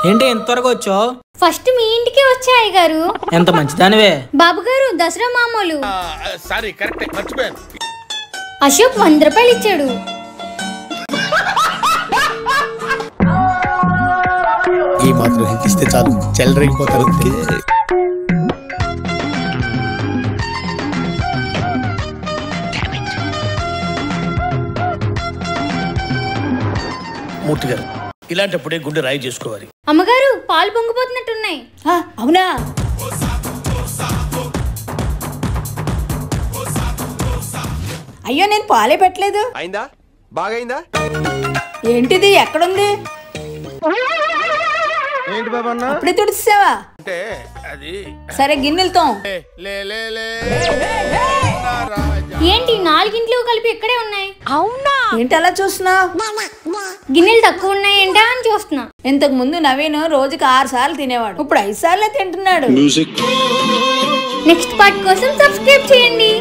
ఏంటి ఎంత త్వరగా వచ్చావు? ఫస్ట్ మీ ఇంటికి వచ్చా అయ్యగారు. ఎంత మంచిదానివే. బాబు గారు దసరా మామూలు. సారీ కరెక్ట్ మర్చిపోయాను. అశోక్ 100 రూపాయలు ఇచ్చాడు. ఈ మాత్రం ఇస్తే చాలు చెల్లరైపోతారు. మూర్తి గారు ఇలాంటప్పుడే గుండె రాయి చేసుకోవాలి. అమ్మగారు పాలు పొంగిపోతున్నట్టున్నాయి. అవునా? అయ్యో నేను పాలే పెట్టలేదు. అయిందా? బాగైందా? ఏంటిది ఎక్కడుంది? ఏంటి బాబన్నా? అప్పుడే తుడిచావా? అంటే అది సరే గిన్నెలతో. ఏంటి 4 ఇంట్లో కలిపి ఇక్కడే ఉన్నాయి? అవునా? ఏంటి అలా చూస్తున్నావు? గిన్నెలు తక్కువ ఉన్నాయి ఏంటా అని చూస్తున్నా. ఇంతకు ముందు నవీన్ రోజుకి 6 సార్లు తినేవాడు, ఇప్పుడు 5 సార్లే తింటున్నాడు. నెక్స్ట్ పార్ట్ కోసం సబ్స్క్రైబ్ చేయండి.